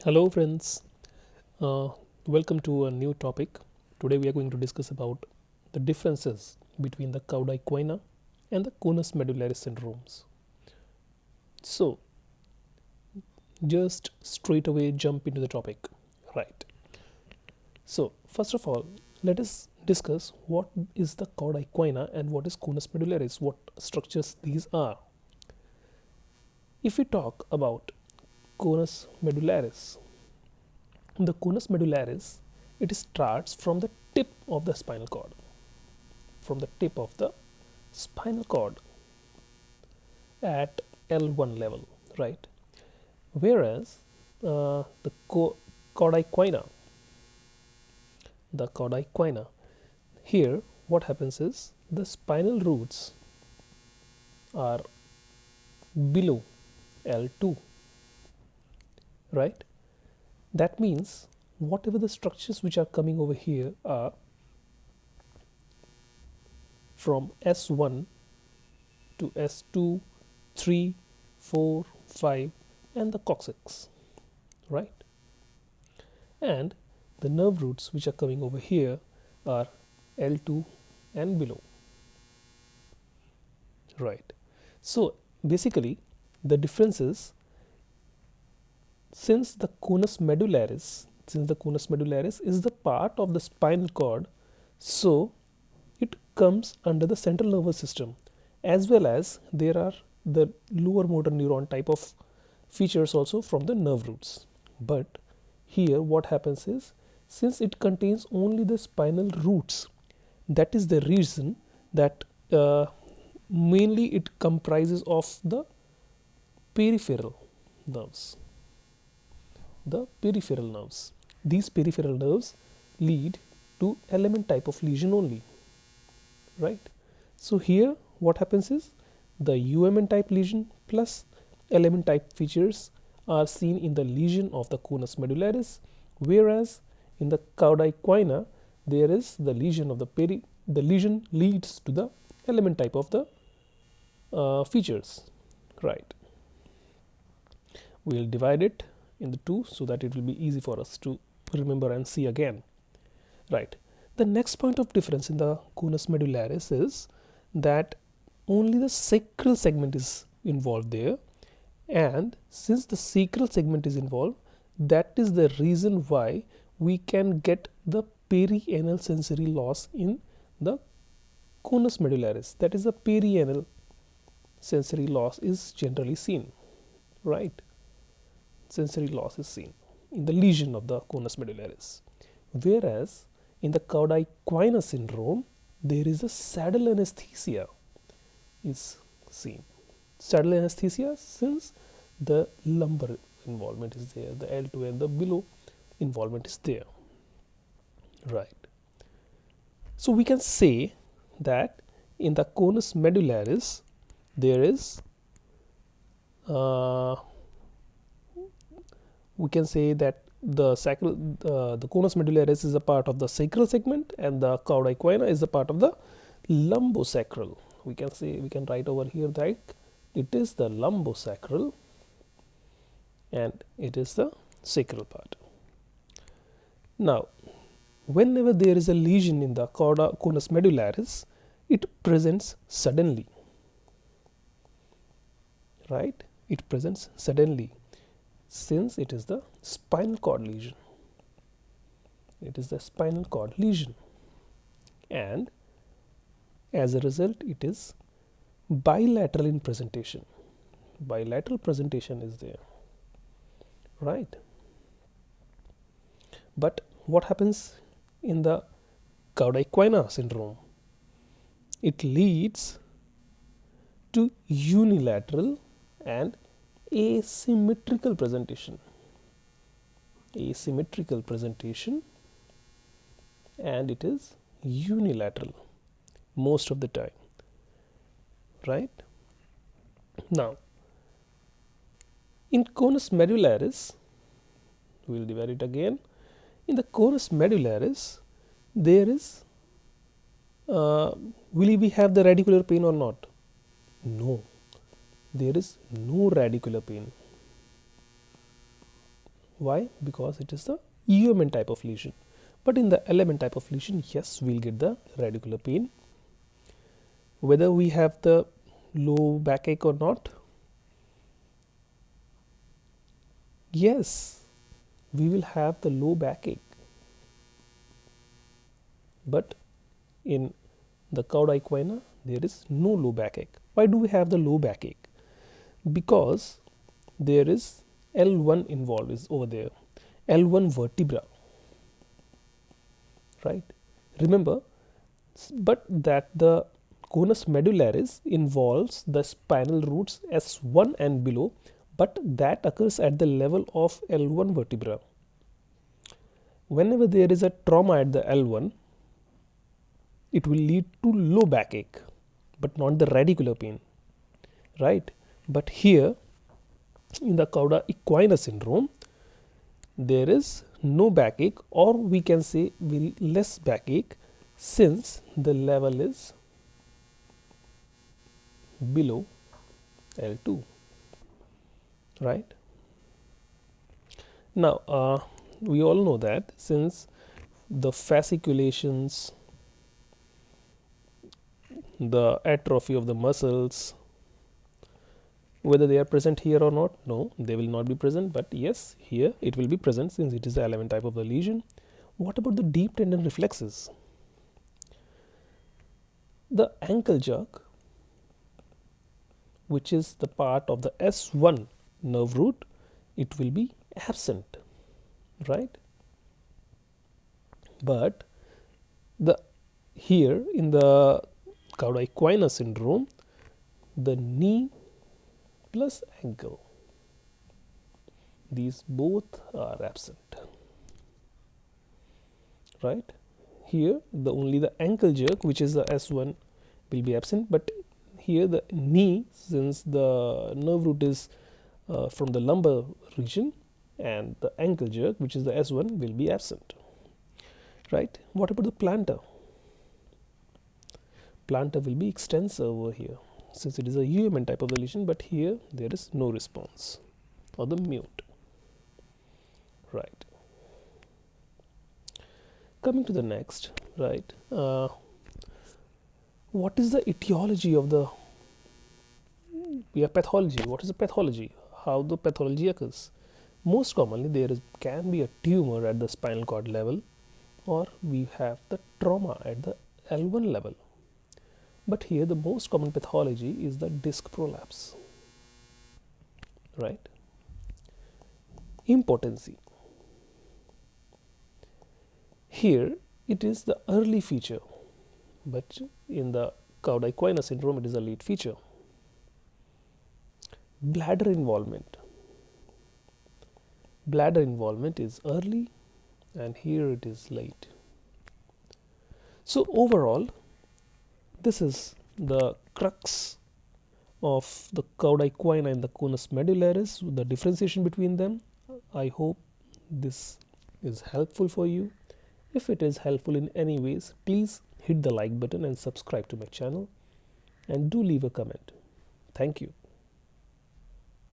Hello friends, uh, welcome to a new topic. Today we are going to discuss about the differences between the Cauda equina and the Conus medullaris syndromes. So just straight away jump into the topic. Right. So first of all, let us discuss what is the Cauda equina and what is Conus medullaris, what structures these are. If we talk about Conus medullaris, the conus medullaris, it starts from the tip of the spinal cord, from the tip of the spinal cord at L1 level, right? Whereas the cauda equina, here what happens is the spinal roots are below L2, right? That means whatever the structures which are coming over here are from S1 to S2, 3, 4, 5 and the coccyx, right? And the nerve roots which are coming over here are L2 and below, right? So basically the difference is, since the conus medullaris is the part of the spinal cord, so it comes under the central nervous system, as well as there are the lower motor neuron type of features also from the nerve roots. But here what happens is, since it contains only the spinal roots, that is the reason that mainly it comprises of the peripheral nerves. These peripheral nerves lead to element type of lesion only, right? So here what happens is the UMN type lesion plus element type features are seen in the lesion of the conus medullaris, whereas in the Cauda equina there is the lesion of the lesion leads to the element type of the features, right? We'll divide it in the two so that it will be easy for us to remember and see again, right? The next point of difference in the conus medullaris is that only the sacral segment is involved there, and since the sacral segment is involved, that is the reason why we can get the perianal sensory loss in the conus medullaris. That is, the perianal sensory loss is generally seen, right? Sensory loss is seen in the lesion of the conus medullaris, whereas in the Cauda equina syndrome there is a saddle anesthesia is seen. Saddle anesthesia, since the lumbar involvement is there, the L2 and the below involvement is there, right? So we can say that in the conus medullaris there is we can say that the conus medullaris is a part of the sacral segment and the Cauda equina is a part of the lumbosacral. We can write over here that it is the lumbosacral and it is the sacral part. Now whenever there is a lesion in the conus medullaris, it presents suddenly, right? It presents suddenly since it is the spinal cord lesion. And as a result it is bilateral in presentation. Bilateral presentation is there, right? But what happens in the Cauda equina syndrome? It leads to unilateral and asymmetrical presentation. And it is unilateral most of the time, right? Now in conus medullaris, we will divide it again. In the conus medullaris there is will we have the radicular pain or not? No, there is no radicular pain. Why? Because it is the UMN type of lesion. But in the LMN type of lesion, yes, we'll get the radicular pain. Whether we have the low backache or not, yes, we will have the low backache. But in the Cauda equina, there is no low backache. Why do we have the low backache? Because there is L1 involved is over there, L1 vertebra, right? Remember, but that the conus medullaris involves the spinal roots S1 and below, but that occurs at the level of L1 vertebra. Whenever there is a trauma at the L1, it will lead to low backache, but not the radicular pain, right? But here in the Cauda equina syndrome, there is no backache, or we can say very less backache, since the level is below L2, right? Now, we all know that since the fasciculations, the atrophy of the muscles, whether they are present here or not, no, they will not be present, but yes, here it will be present since it is the element type of the lesion. What about the deep tendon reflexes? The ankle jerk, which is the part of the S1 nerve root, it will be absent, right? But the here in the Cauda equina syndrome, the knee plus ankle, these both are absent, right? Here only the ankle jerk, which is the S1, will be absent, but here the knee, since the nerve root is from the lumbar region, and the ankle jerk, which is the S1, will be absent, right? What about the plantar? Plantar will be extensor over here, since it is a UMN type of the lesion, but here there is no response, or the mute, right? Coming to the next, right? What is the etiology of the pathology? What is the pathology? How the pathology occurs? Most commonly, there can be a tumor at the spinal cord level, or we have the trauma at the L1 level. But here the most common pathology is the disc prolapse, right? Impotency. Here it is the early feature, but in the Cauda equina syndrome it is a late feature. Bladder involvement. Bladder involvement is early, and here it is late. So overall, this is the crux of the Cauda equina and the Conus medullaris, the differentiation between them. I hope this is helpful for you. If it is helpful in any ways, please hit the like button and subscribe to my channel, and do leave a comment. Thank you.